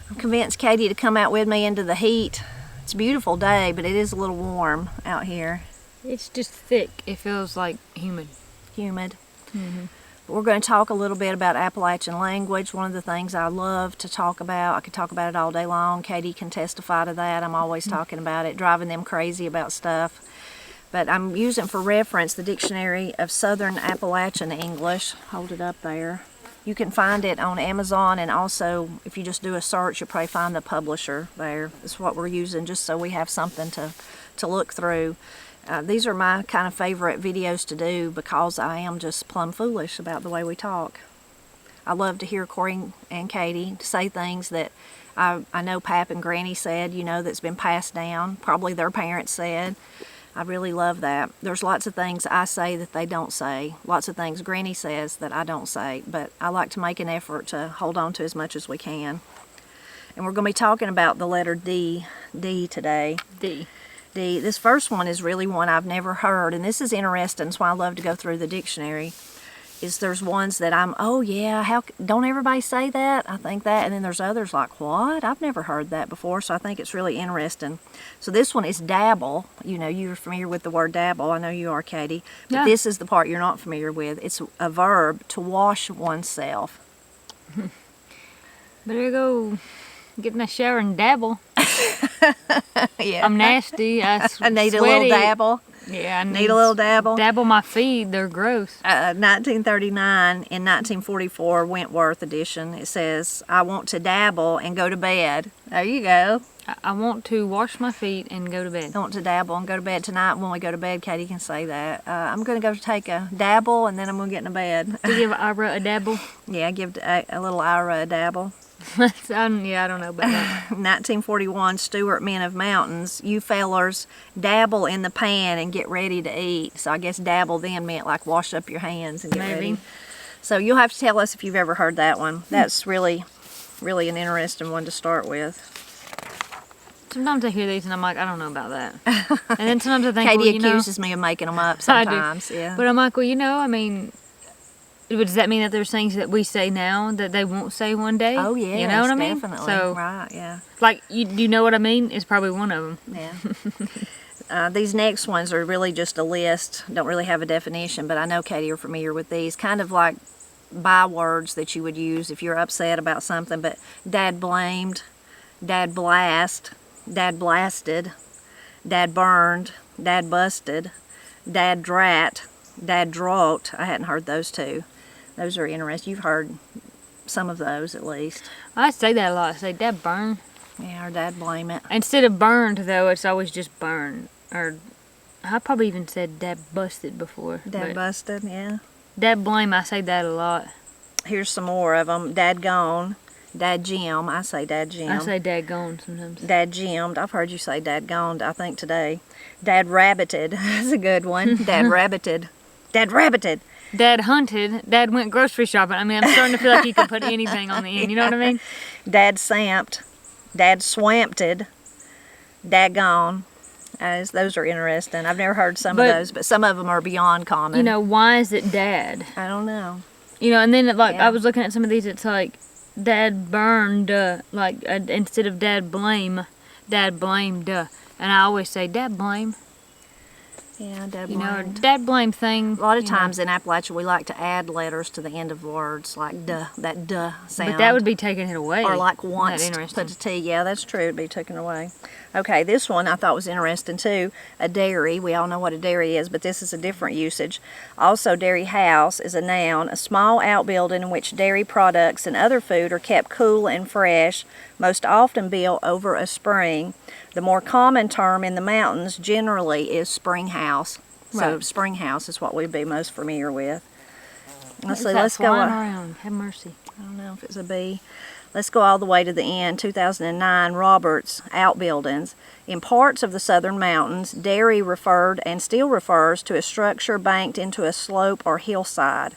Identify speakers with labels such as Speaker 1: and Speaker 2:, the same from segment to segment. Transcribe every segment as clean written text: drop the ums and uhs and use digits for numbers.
Speaker 1: I've convinced Katie to come out with me into the heat. It's a beautiful day, but it is a little warm out here.
Speaker 2: It's just thick. It feels like humid.
Speaker 1: Humid. We're going to talk a little bit about Appalachian language. One of the things I love to talk about. I could talk about it all day long. Katie can testify to that. I'm always talking about it, driving them crazy about stuff. But I'm using for reference the Dictionary of Southern Appalachian English. Hold it up there. You can find it on Amazon, and also if you just do a search, you'll probably find the publisher there. That's what we're using, just so we have something to look through. These are my kind of favorite videos to do because I am just plumb foolish about the way we talk. I love to hear Corey and Katie say things that I know Pap and Granny said, you know, that's been passed down, probably their parents said. I really love that. There's lots of things I say that they don't say. Lots of things Granny says that I don't say. But I like to make an effort to hold on to as much as we can. And we're going to be talking about the letter D today.
Speaker 2: D.
Speaker 1: This first one is really one I've never heard. And this is interesting. That's why I love to go through the dictionary. There's ones that oh yeah, don't everybody say that? I think that. And then there's others like, what? I've never heard that before. So I think it's really interesting. So this one is dabble. You know, you're familiar with the word dabble. I know you are, Katie. But
Speaker 2: yeah.
Speaker 1: This is the part you're not familiar with. It's a verb, to wash oneself.
Speaker 2: Better go get in the shower and dabble.
Speaker 1: Yeah.
Speaker 2: I'm nasty. I
Speaker 1: need a little dabble.
Speaker 2: Yeah, I
Speaker 1: need a little dabble.
Speaker 2: Dabble my feet. They're gross.
Speaker 1: 1939 and 1944 Wentworth edition. It says, I want to dabble and go to bed. There you go.
Speaker 2: I want to wash my feet and go to bed.
Speaker 1: I want to dabble and go to bed. Tonight when we go to bed, Katie can say that. I'm going to go take a dabble and then I'm going to get into bed.
Speaker 2: To give Ira a dabble?
Speaker 1: Yeah, give a little Ira a dabble.
Speaker 2: Yeah, I don't know about that.
Speaker 1: 1941 Stuart Men of Mountains. You fellers dabble in the pan and get ready to eat. So I guess dabble then meant like wash up your hands and get ready. So you'll have to tell us if you've ever heard that one. That's really an interesting one to start with.
Speaker 2: Sometimes I hear these and I'm like, I don't know about that. And then sometimes I think,
Speaker 1: Katie accuses me of making them up sometimes. Yeah.
Speaker 2: But I'm like, well, you know, I mean, does that mean that there's things that we say now that they won't say one day?
Speaker 1: Oh, yeah.
Speaker 2: You know what I mean?
Speaker 1: Definitely.
Speaker 2: So,
Speaker 1: right, yeah.
Speaker 2: Like, you know what I mean? It's probably one of them.
Speaker 1: Yeah. These next ones are really just a list. Don't really have a definition, but I know, Katie, you're familiar with these. Kind of like bywords that you would use if you're upset about something. But dad blamed, dad blast, dad blasted, dad burned, dad busted, dad drat, dad drought. I hadn't heard those two. Those are interesting. You've heard some of those at least.
Speaker 2: I say that a lot. I say dad burn.
Speaker 1: Yeah, or dad blame it.
Speaker 2: Instead of burned, though, it's always just burn. Or I probably even said dad busted before.
Speaker 1: Dad busted, yeah.
Speaker 2: Dad blame, I say that a lot.
Speaker 1: Here's some more of them. Dad gone. Dad Jim. I say Dad Jim.
Speaker 2: I say dad gone sometimes.
Speaker 1: Dad Jimmed. I've heard you say Dad gone, I think, today. Dad rabbited. That's a good one. Dad rabbited. Dad rabbited.
Speaker 2: Dad hunted. Dad went grocery shopping. I mean, I'm starting to feel like you can put anything on the end. You know what I mean?
Speaker 1: Dad samped. Dad swampted. Dad gone. Those are interesting. I've never heard some of those, but some of them are beyond common.
Speaker 2: You know, why is it dad?
Speaker 1: I don't know.
Speaker 2: You know, and then I was looking at some of these. It's like dad burned. Instead of dad blame, dad blamed. And I always say dad blame.
Speaker 1: Yeah, dad blame.
Speaker 2: You know, dad blame thing.
Speaker 1: A lot of times in Appalachia, we like to add letters to the end of words, like duh, that duh sound.
Speaker 2: But that would be taking it away.
Speaker 1: Or like once, put a T. Yeah, that's true. It'd be taken away. Okay, this one I thought was interesting too. A dairy. We all know what a dairy is, but this is a different usage. Also, dairy house is a noun, a small outbuilding in which dairy products and other food are kept cool and fresh, most often built over a spring. The more common term in the mountains generally is spring house. So
Speaker 2: Right.
Speaker 1: spring house is what we'd be most familiar with.
Speaker 2: Let's go around. Have mercy.
Speaker 1: I don't know if it's a B. Let's go all the way to the end. 2009, Roberts, outbuildings. In parts of the southern mountains, dairy referred and still refers to a structure banked into a slope or hillside.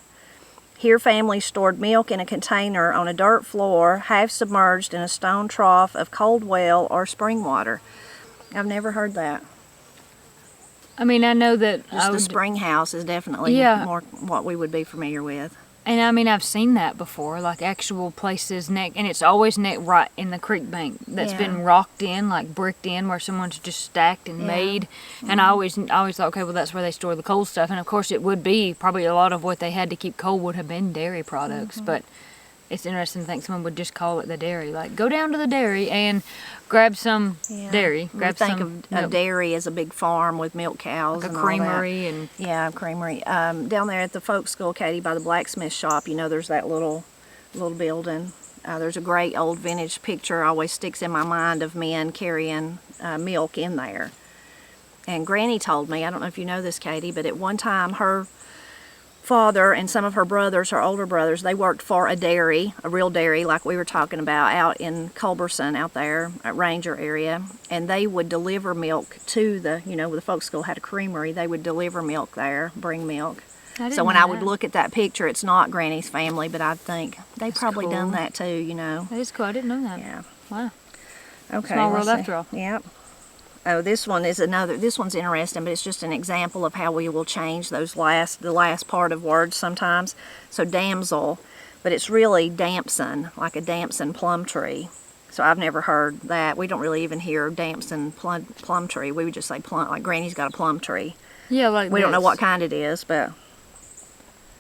Speaker 1: Here families stored milk in a container on a dirt floor, half submerged in a stone trough of cold well or spring water. I've never heard that.
Speaker 2: I mean, I know that
Speaker 1: Just the spring house is definitely more what we would be familiar with.
Speaker 2: And I mean, I've seen that before, like actual places and it's always right in the creek bank that's been rocked in, like bricked in, where someone's just stacked and made. And I always thought, okay, well, that's where they store the cold stuff. And of course, it would be probably a lot of what they had to keep cold would have been dairy products. But it's interesting to think someone would just call it the dairy. Like, go down to the dairy and grab some dairy. Grab
Speaker 1: think
Speaker 2: some
Speaker 1: of dairy as a big farm with milk cows,
Speaker 2: like
Speaker 1: and
Speaker 2: a
Speaker 1: all that.
Speaker 2: creamery and
Speaker 1: Creamery. Down there at the folk school, Katie, by the blacksmith shop, there's that little building. There's a great old vintage picture always sticks in my mind of men carrying milk in there. And Granny told me, I don't know if you know this, Katie, but at one time her father and some of her brothers, her older brothers, they worked for a dairy, a real dairy like we were talking about out in Culberson out there at Ranger area, and they would deliver milk to the folk school had a creamery. They would deliver milk there, bring milk. So when I would look at that picture, it's not Granny's family, but I think they probably done that too,
Speaker 2: That is cool. I didn't know that.
Speaker 1: Yeah.
Speaker 2: Wow.
Speaker 1: Okay.
Speaker 2: Small world after all.
Speaker 1: Yep. Oh, this one's interesting, but it's just an example of how we will change the last part of words sometimes. So damsel, but it's really damson, like a damson plum tree. So I've never heard that. We don't really even hear damson plum tree. We would just say plum, like Granny's got a plum tree.
Speaker 2: Yeah, like
Speaker 1: we don't know what kind it is, but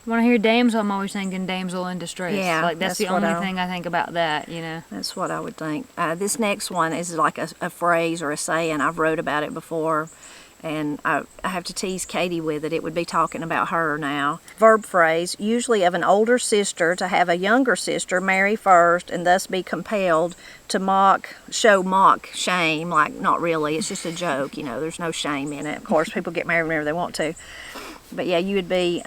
Speaker 2: when I hear damsel, I'm always thinking damsel in distress.
Speaker 1: Yeah,
Speaker 2: like that's the only thing I think about that,
Speaker 1: That's what I would think. This next one is like a phrase or a saying. I've wrote about it before, and I have to tease Katie with it. It would be talking about her now. Verb phrase, usually of an older sister to have a younger sister marry first and thus be compelled to show mock shame. Like, not really, it's just a joke, there's no shame in it. Of course, people get married whenever they want to. But yeah, you would be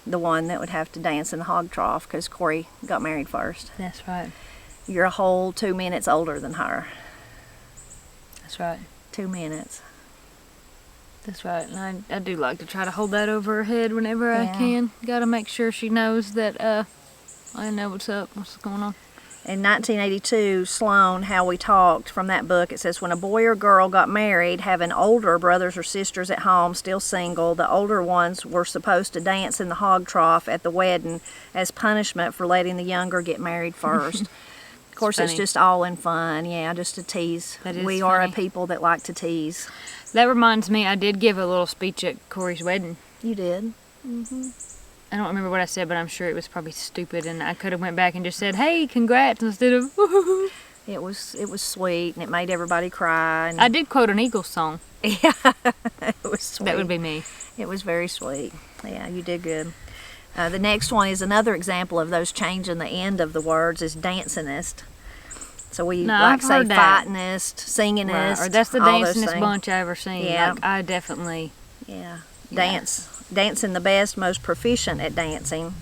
Speaker 1: the one that would have to dance in the hog trough because Corey got married first.
Speaker 2: That's right.
Speaker 1: You're a whole 2 minutes older than her.
Speaker 2: That's right. 2
Speaker 1: minutes.
Speaker 2: That's right. And I do like to try to hold that over her head whenever I can. Got to make sure she knows that I know what's up, what's going on.
Speaker 1: In 1982, Sloan, How We Talked, from that book, it says, when a boy or girl got married, having older brothers or sisters at home, still single, the older ones were supposed to dance in the hog trough at the wedding as punishment for letting the younger get married first. Of course, it's just all in fun, just to tease. We are a people that like to tease.
Speaker 2: That reminds me, I did give a little speech at Corey's wedding.
Speaker 1: You did?
Speaker 2: Mm-hmm. I don't remember what I said, but I'm sure it was probably stupid, and I could have went back and just said, "Hey, congrats," instead of "Woo-hoo-hoo."
Speaker 1: It was sweet, and it made everybody cry. And
Speaker 2: I did quote an Eagles song.
Speaker 1: Yeah, it was sweet.
Speaker 2: That would be me.
Speaker 1: It was very sweet. Yeah, you did good. The next one is another example of those changing the end of the words is dancingist. So we say fightingist, singingist,
Speaker 2: right. Or that's the dancingest bunch I ever seen.
Speaker 1: Yeah,
Speaker 2: like, I definitely.
Speaker 1: Yeah, dancing the best, most proficient at dancing.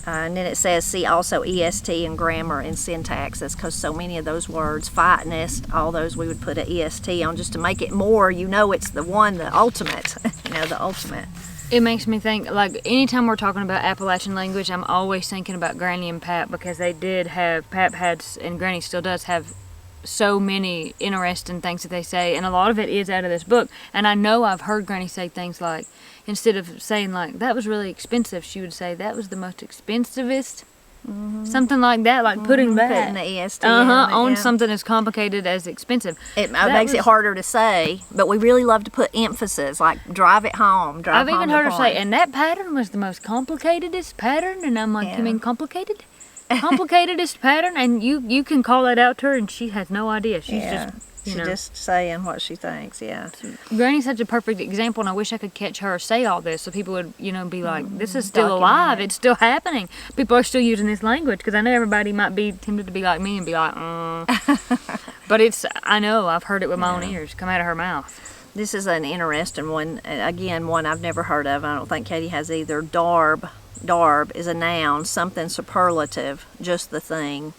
Speaker 1: And then it says, see also EST and grammar and syntax. That's because so many of those words, fightingist, all those we would put an EST on just to make it more, it's the one, the ultimate, the ultimate.
Speaker 2: It makes me think, like, anytime we're talking about Appalachian language, I'm always thinking about Granny and Pap, because they did have, Pap had, and Granny still does have so many interesting things that they say, and a lot of it is out of this book. And I know I've heard Granny say things like, instead of saying like, that was really expensive, she would say, that was the most expensivest. Mm-hmm. Something like that, like putting
Speaker 1: the EST
Speaker 2: on something as complicated as expensive.
Speaker 1: It makes it harder to say, but we really love to put emphasis, like drive it home.
Speaker 2: I've even heard her say, and that pattern was the most complicatedest pattern, and I'm like, you mean complicated? Complicatedest pattern, and you can call that out to her, and she has no idea. She's
Speaker 1: just saying what she thinks. Yeah.
Speaker 2: Granny's such a perfect example, and I wish I could catch her say all this so people would, be like, this is still alive. It's still happening. People are still using this language, because I know everybody might be tempted to be like me and be like, But I know, I've heard it with my own ears come out of her mouth.
Speaker 1: This is an interesting one. Again, one I've never heard of. I don't think Katie has either. Darb. Darb is a noun, something superlative, just the thing.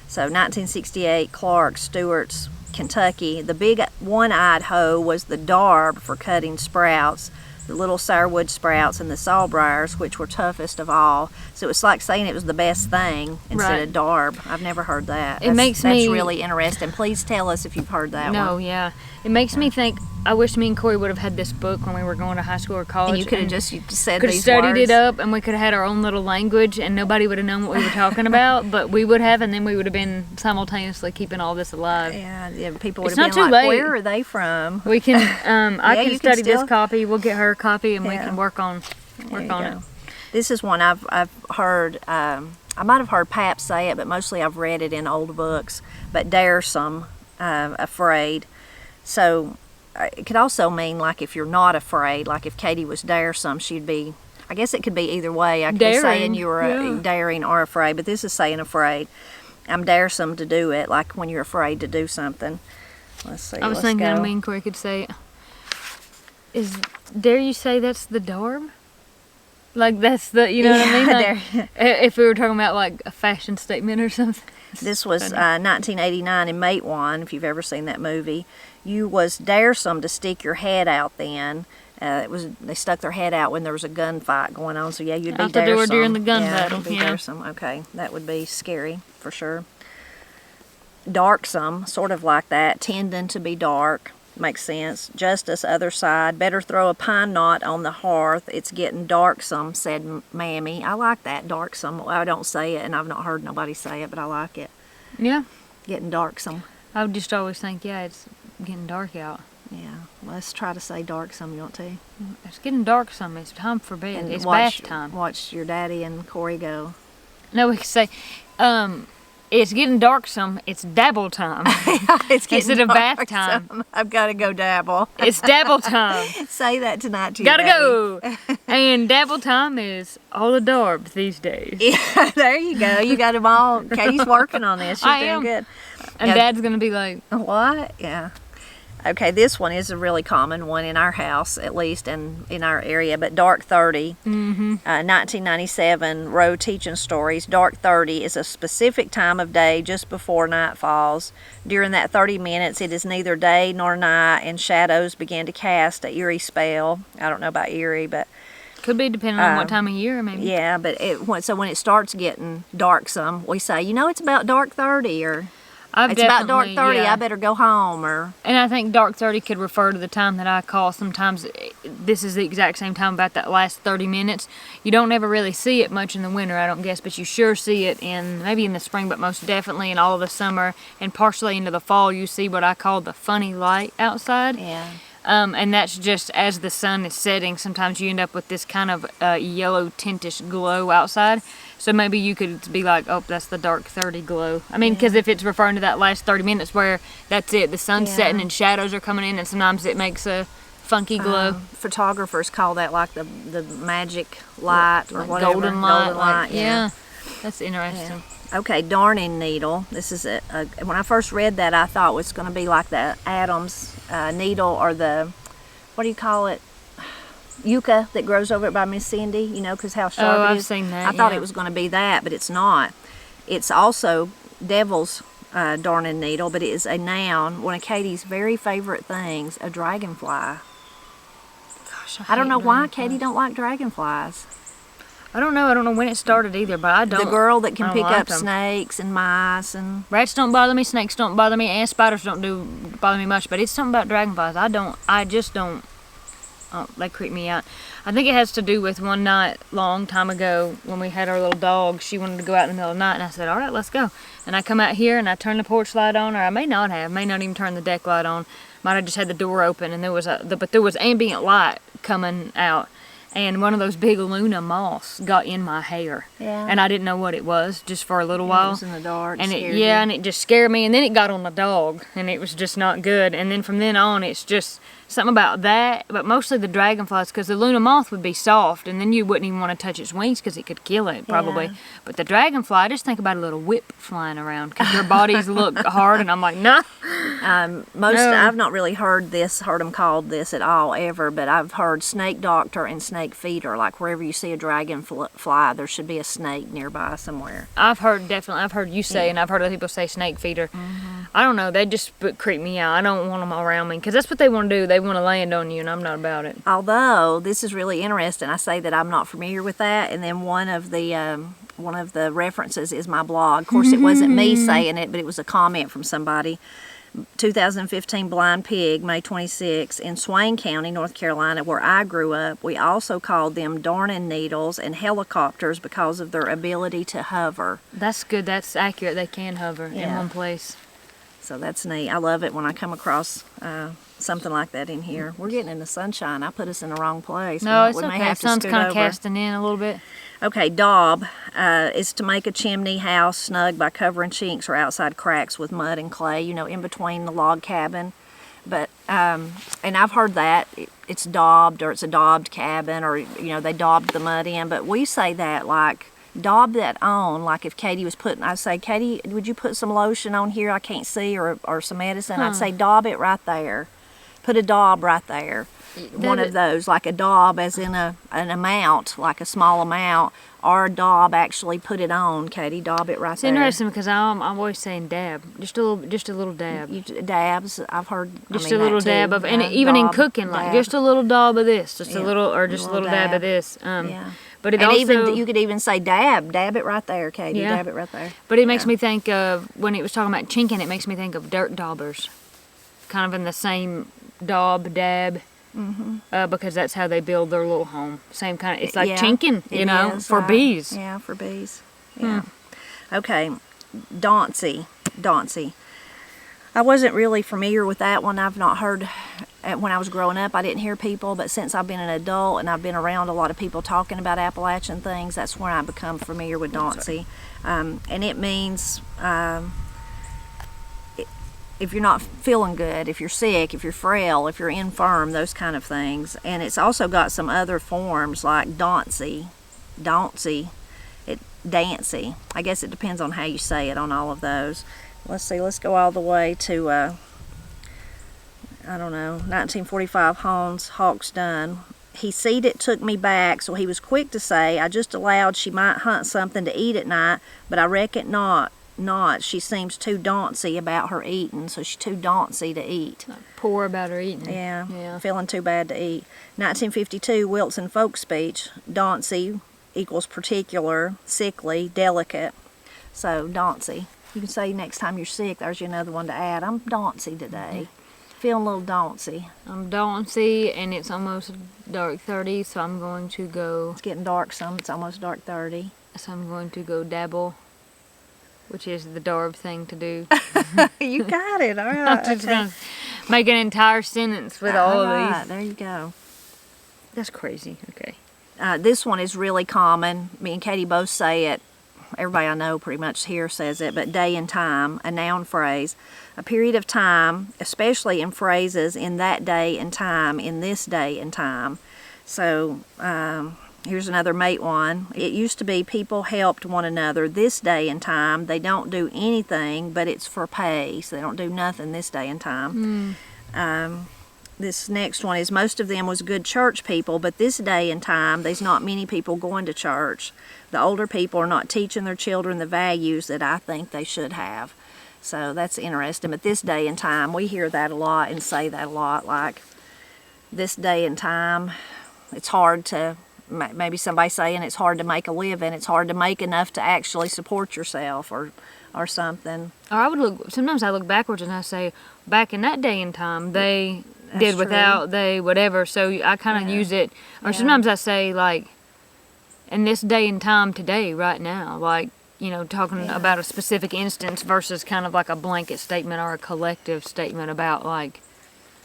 Speaker 1: So 1968, Clark, Stewart's, Kentucky. The big one-eyed hoe was the darb for cutting sprouts. the little sourwood sprouts and the sawbriars, which were toughest of all. So it's like saying it was the best thing instead of Darb. I've never heard that. That's really interesting. Please tell us if you've heard that one.
Speaker 2: No, yeah. It makes me think, I wish me and Corey would have had this book when we were going to high school or college.
Speaker 1: And you could have just said
Speaker 2: could
Speaker 1: these
Speaker 2: have studied
Speaker 1: words.
Speaker 2: it up, and we could have had our own little language, and nobody would have known what we were talking about, but we would have, and then we would have been simultaneously keeping all this alive.
Speaker 1: Yeah, people would
Speaker 2: It's
Speaker 1: have
Speaker 2: not
Speaker 1: been
Speaker 2: too
Speaker 1: like,
Speaker 2: late.
Speaker 1: where are they from?
Speaker 2: We can, I can
Speaker 1: you
Speaker 2: study
Speaker 1: can
Speaker 2: this copy, we'll get her a copy, and we
Speaker 1: Yeah.
Speaker 2: can work on it.
Speaker 1: This is one I've heard, I might have heard Pap say it, but mostly I've read it in old books, but daresome, afraid. So it could also mean like if you're not afraid, like if Katie was daresome, she'd be, I guess it could be either way. I could be saying you were daring or afraid, but this is saying afraid. I'm daresome to do it, like when you're afraid to do something. Let's see.
Speaker 2: I was thinking me and Corey could say, dare you say that's the Darb? Like that's the, you know what I mean? Like, if we were talking about like a fashion statement or something.
Speaker 1: This was 1989 in Matewan, if you've ever seen that movie. You was daresome to stick your head out then. They stuck their head out when there was a gunfight going on. So yeah, you'd be
Speaker 2: out the door
Speaker 1: daresome.
Speaker 2: during the gun
Speaker 1: Yeah,
Speaker 2: battle.
Speaker 1: you'd be daresome. Okay, that would be scary for sure. Darksome, sort of like that, tending to be dark. Makes sense. Justice, other side. Better throw a pine knot on the hearth. It's getting darksome, said Mammy. I like that, darksome. Well, I don't say it, and I've not heard nobody say it, but I like it.
Speaker 2: Yeah.
Speaker 1: Getting darksome.
Speaker 2: I would just always think, yeah, it's getting dark out.
Speaker 1: Yeah. Let's try to say darksome, you want to?
Speaker 2: It's getting darksome. It's time for bed.
Speaker 1: And
Speaker 2: it's
Speaker 1: watch,
Speaker 2: bath time.
Speaker 1: Watch your daddy and Corey go.
Speaker 2: No, we could say, it's getting darksome. It's dabble time.
Speaker 1: It's getting
Speaker 2: instead of bath time.
Speaker 1: darksome. I've got to go dabble.
Speaker 2: It's dabble time.
Speaker 1: Say that tonight to your
Speaker 2: Gotta
Speaker 1: daddy.
Speaker 2: go. And dabble time is all the Darbs these days.
Speaker 1: Yeah, there you go. You got them all. Katie's working on this. She's doing good.
Speaker 2: And
Speaker 1: Yeah.
Speaker 2: Dad's gonna be like,
Speaker 1: What? Yeah. Okay, this one is a really common one in our house, at least, and in our area, but Dark 30, 1997, Road Teaching Stories. Dark 30 is a specific time of day just before night falls. During that 30 minutes, it is neither day nor night, and shadows begin to cast a eerie spell. I don't know about eerie, but...
Speaker 2: could be depending on what time of year, maybe.
Speaker 1: Yeah, but so when it starts getting darksome, we say, it's about dark 30, or... It's about dark 30,
Speaker 2: yeah.
Speaker 1: I better go home, or...
Speaker 2: And I think dark 30 could refer to the time that I call. Sometimes this is the exact same time, about that last 30 minutes. You don't ever really see it much in the winter, I don't guess, but you sure see it maybe in the spring, but most definitely in all of the summer, and partially into the fall, you see what I call the funny light outside.
Speaker 1: Yeah.
Speaker 2: And that's just as the sun is setting, sometimes you end up with this kind of yellow tintish glow outside. So maybe you could be like, oh, that's the dark 30 glow. I mean, because if it's referring to that last 30 minutes where that's it, the sun's setting and shadows are coming in, and sometimes it makes a funky glow.
Speaker 1: Photographers call that like the magic light or whatever.
Speaker 2: Golden light. Yeah. That's interesting.
Speaker 1: Yeah. Okay, darning needle. This is when I first read that, I thought it was going to be like the Adam's needle, or the, what do you call it? Yucca that grows over it by Miss Cindy, because how sharp it is.
Speaker 2: I've seen that.
Speaker 1: I thought it was going to be that, but it's not. It's also devil's darning needle, but it is a noun. One of Katie's very favorite things, a dragonfly.
Speaker 2: Gosh,
Speaker 1: I don't know why Katie don't like dragonflies.
Speaker 2: I don't know when it started either, but I don't.
Speaker 1: The girl that can pick
Speaker 2: like
Speaker 1: up
Speaker 2: them.
Speaker 1: snakes and mice and...
Speaker 2: Rats don't bother me, snakes don't bother me, and spiders don't bother me much, but it's something about dragonflies. I just don't. Oh, they creep me out. I think it has to do with one night, long time ago, when we had our little dog. She wanted to go out in the middle of the night, and I said, all right, let's go. And I come out here, and I turn the porch light on, or I may not even turn the deck light on. Might have just had the door open, and there was ambient light coming out. And one of those big Luna moths got in my hair.
Speaker 1: Yeah.
Speaker 2: And I didn't know what it was, just for a little while.
Speaker 1: It was in the dark.
Speaker 2: And
Speaker 1: and
Speaker 2: it just scared me. And then it got on the dog, and it was just not good. And then from then on, it's just something about that, but mostly the dragonflies, because the Luna moth would be soft, and then you wouldn't even want to touch its wings because it could kill it, probably. Yeah. But the dragonfly, I just think about a little whip flying around, because their bodies look hard, and I'm like, nah. No.
Speaker 1: I've not really heard them called this at all ever, but I've heard snake doctor and snake feeder. Like wherever you see a dragonfly, there should be a snake nearby somewhere.
Speaker 2: I've heard you say, and I've heard other people say snake feeder. I don't know, they just creep me out. I don't want them around me, because that's what they want to do. They want to land on you, and I'm not about it.
Speaker 1: Although, this is really interesting. I say that I'm not familiar with that, and then one of the references is my blog. Of course, it wasn't me saying it, but it was a comment from somebody. 2015 blind pig, May 26, in Swain County, North Carolina, where I grew up. We also called them darning needles and helicopters because of their ability to hover.
Speaker 2: That's good. That's accurate. They can hover in one place.
Speaker 1: So that's neat. I love it when I come across something like that in here. We're getting in the sunshine. I put us in the wrong place.
Speaker 2: No, it's
Speaker 1: we may
Speaker 2: okay.
Speaker 1: have to
Speaker 2: Sun's
Speaker 1: scoot
Speaker 2: kind of
Speaker 1: over.
Speaker 2: casting in a little bit.
Speaker 1: Okay, daub is to make a chimney house snug by covering chinks or outside cracks with mud and clay, in between the log cabin. But, and I've heard that it's daubed, or it's a daubed cabin, or, they daubed the mud in. But we say that like, daub that on, like if Katie was I'd say, Katie, would you put some lotion on here I can't see, or some medicine? I'd say daub it right there. Put a daub right there. One of those, like a daub as in an amount, like a small amount, or a daub actually put it on, Katie, daub it right
Speaker 2: It's
Speaker 1: there.
Speaker 2: interesting because I'm always saying dab, just a little dab.
Speaker 1: Dabs, I've heard.
Speaker 2: Just a little dab of, and even in cooking, like just a little dab of this, just a little, or just a little dab of this. But it
Speaker 1: and
Speaker 2: also,
Speaker 1: even you could even say dab it right there, Katie,
Speaker 2: Yeah.
Speaker 1: dab it right there.
Speaker 2: But it makes me think of, when it was talking about chinking, it makes me think of dirt daubers, kind of in the same dab. Because that's how they build their little home. Same kind of, it's like chinking, for bees.
Speaker 1: Yeah, for bees. Yeah. Okay, Dauncey. I wasn't really familiar with that one. I've not heard, when I was growing up, I didn't hear people, but since I've been an adult and I've been around a lot of people talking about Appalachian things, that's when I become familiar with Dauncey. And it means if you're not feeling good, if you're sick, if you're frail, if you're infirm, those kind of things. And it's also got some other forms like Dauncey, Dancy. I guess it depends on how you say it on all of those. Let's see, let's go all the way to, 1945, Hans Hawks Dunn. He seed it took me back, so he was quick to say, I just allowed she might hunt something to eat at night, but I reckon not. She seems too dauncy about her eating, so she's too dauncy to eat.
Speaker 2: Poor about her eating.
Speaker 1: Yeah, feeling too bad to eat. 1952, Wilson folk speech, dauncy equals particular, sickly, delicate. So, dauncy. You can say next time you're sick, there's another one to add. I'm dauncy today. Feeling a little dauncy.
Speaker 2: I'm dauncy, and it's almost dark 30, so I'm going to go...
Speaker 1: It's getting dark some. It's almost dark 30.
Speaker 2: So I'm going to go dabble, which is the Darb thing to do.
Speaker 1: You got it. All right.
Speaker 2: I'm just going to make an entire sentence with all of these.
Speaker 1: There you go.
Speaker 2: That's crazy. Okay.
Speaker 1: This one is really common. Me and Katie both say it. Everybody I know pretty much here says it, but day and time, a noun phrase. A period of time, especially in phrases in that day and time, in this day and time. So, here's another mate one. It used to be people helped one another this day and time. They don't do anything, but it's for pay. So they don't do nothing this day and time. This next one is most of them was good church people, but this day and time, there's not many people going to church. The older people are not teaching their children the values that I think they should have. So that's interesting. But this day and time, we hear that a lot and say that a lot. Like, this day and time, it's hard to, maybe somebody saying it's hard to make a living. It's hard to make enough to actually support yourself or something.
Speaker 2: Or sometimes I look backwards and I say, back in that day and time, they did without, they whatever. So I kind of use it. Or sometimes I say, like, in this day and time today, right now, like, talking about a specific instance versus kind of like a blanket statement or a collective statement about, like,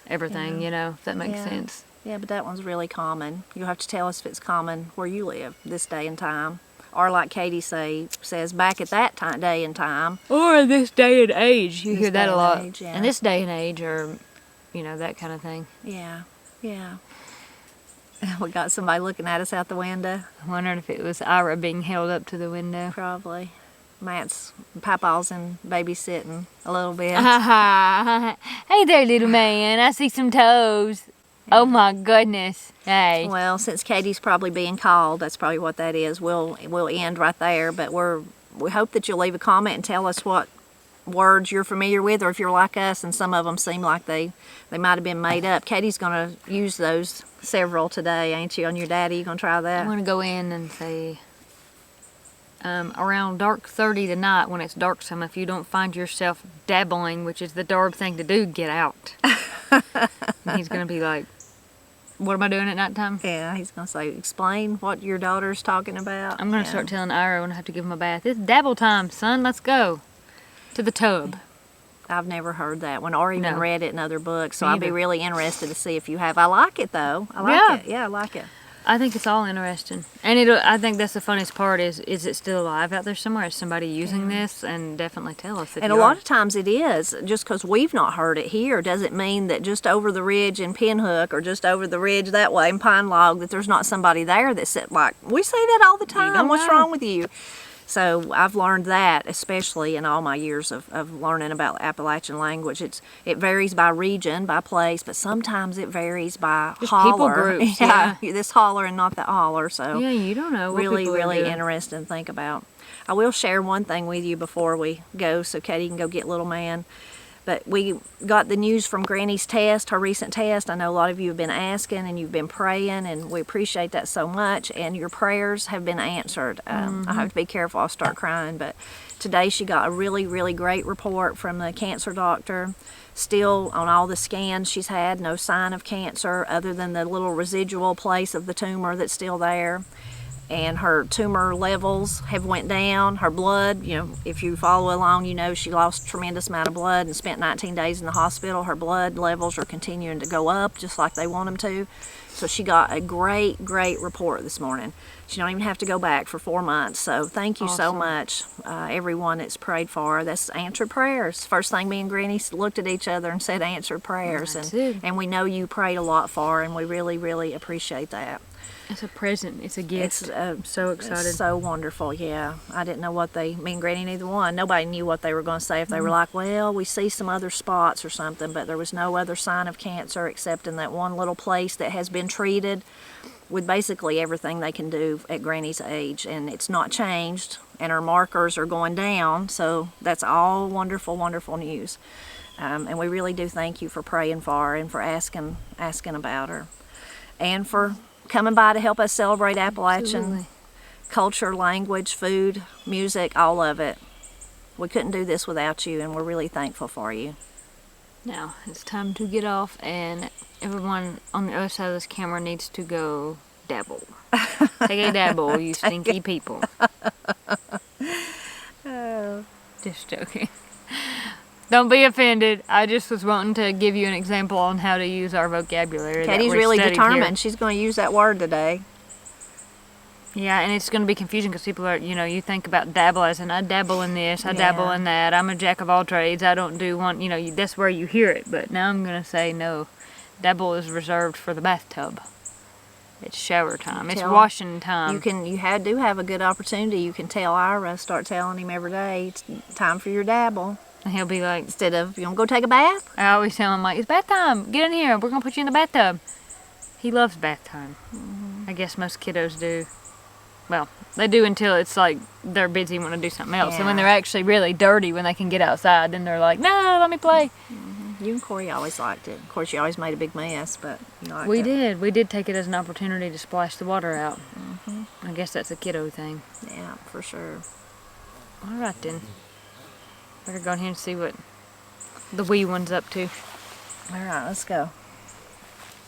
Speaker 2: everything, if that makes sense.
Speaker 1: Yeah, but that one's really common. You'll have to tell us if it's common where you live, this day and time. Or like Katie says, back at that day and time.
Speaker 2: Or this day and age. You hear that a lot.
Speaker 1: Age, yeah.
Speaker 2: And this day and age, or, that kind of thing.
Speaker 1: Yeah. We got somebody looking at us out the window.
Speaker 2: I wondered if it was Ira being held up to the window.
Speaker 1: Probably. Matt's Papa's in babysitting a little bit.
Speaker 2: Hey there, little man. I see some toes. Oh my goodness. Hey.
Speaker 1: Well, since Katie's probably being called, that's probably what that is. We'll end right there, but we hope that you'll leave a comment and tell us what words you're familiar with, or if you're like us and some of them seem like they might have been made up. Katie's going to use those several today, ain't you, on your daddy? You going to try that?
Speaker 2: I'm going to go in and say, around dark 30 tonight, when it's darksome, if you don't find yourself dabbling, which is the Darb thing to do, get out. And he's going to be like, what am I doing at night time?
Speaker 1: Yeah, he's going to say, explain what your daughter's talking about.
Speaker 2: I'm going to start telling Ira when I have to give him a bath. It's dabble time, son. Let's go to the tub.
Speaker 1: I've never heard that one or even read it in other books, so
Speaker 2: Me
Speaker 1: I'd be
Speaker 2: either.
Speaker 1: really interested to see if you have. I like it, though. I like it. Yeah, I like it.
Speaker 2: I think it's all interesting. And I think that's the funniest part is it still alive out there somewhere? Is somebody using this? And definitely tell us if
Speaker 1: And
Speaker 2: you
Speaker 1: a lot
Speaker 2: are.
Speaker 1: of times it is. Just because we've not heard it here doesn't mean that just over the ridge in Pinhook or just over the ridge that way in Pine Log that there's not somebody there that said, like, we say that all the time.
Speaker 2: don't
Speaker 1: What's
Speaker 2: know.
Speaker 1: wrong with you? So I've learned that, especially in all my years of learning about Appalachian language. It varies by region, by place, but sometimes it varies by
Speaker 2: Just
Speaker 1: holler.
Speaker 2: people groups,
Speaker 1: This holler and not that holler. So
Speaker 2: Yeah, you don't know what
Speaker 1: really,
Speaker 2: people are
Speaker 1: really
Speaker 2: doing.
Speaker 1: interesting to think about. I will share one thing with you before we go so Katie can go get little man. But we got the news from Granny's test, her recent test. I know a lot of you have been asking and you've been praying, and we appreciate that so much. And your prayers have been answered. I have to be careful, I'll start crying. But today she got a really, really great report from the cancer doctor. Still, on all the scans she's had, no sign of cancer other than the little residual place of the tumor that's still there. And her tumor levels have went down. Her blood, if you follow along, she lost a tremendous amount of blood and spent 19 days in the hospital. Her blood levels are continuing to go up just like they want them to. So she got a great, great report this morning. She don't even have to go back for 4 months. So thank you so much, everyone that's prayed for her. That's answered prayers. First thing me and Granny looked at each other and said answered prayers.
Speaker 2: That's it.
Speaker 1: And we know you prayed a lot for her, and we really, really appreciate that.
Speaker 2: It's a present. It's a gift. I'm so excited.
Speaker 1: It's so wonderful, yeah. I didn't know me and Granny, neither one. Nobody knew what they were going to say if they were like, well, we see some other spots or something, but there was no other sign of cancer except in that one little place that has been treated with basically everything they can do at Granny's age, and it's not changed, and her markers are going down, so that's all wonderful, wonderful news. And we really do thank you for praying for her and for asking about her, and for coming by to help us celebrate Appalachian culture, language, food, music, all of it. We couldn't do this without you, and we're really thankful for you.
Speaker 2: Now, it's time to get off, and everyone on the other side of this camera needs to go dabble. Take a dabble, you stinky people. Just joking. Don't be offended. I just was wanting to give you an example on how to use our vocabulary.
Speaker 1: Katie's really determined. She's going to use that word today.
Speaker 2: Yeah, and it's going to be confusing because people are, you think about dabble as in I dabble in this, I dabble in that, I'm a jack of all trades, I don't do one, that's where you hear it. But now I'm going to say no. Dabble is reserved for the bathtub. It's shower time. It's washing time.
Speaker 1: You do have a good opportunity. You can tell Ira, start telling him every day, it's time for your dabble.
Speaker 2: And he'll be like,
Speaker 1: instead of, you want to go take a bath?
Speaker 2: I always tell him, it's bath time. Get in here. We're going to put you in the bathtub. He loves bath time. I guess most kiddos do. Well, they do until it's like they're busy and want to do something else. And when they're actually really dirty, when they can get outside, then they're like, no, let me play.
Speaker 1: You and Corey always liked it. Of course, you always made a big mess, but you liked
Speaker 2: We
Speaker 1: it.
Speaker 2: did. We did take it as an opportunity to splash the water out. I guess that's a kiddo thing.
Speaker 1: Yeah, for sure.
Speaker 2: All right, then. Better go in here and see what the wee one's up to.
Speaker 1: All right, let's go.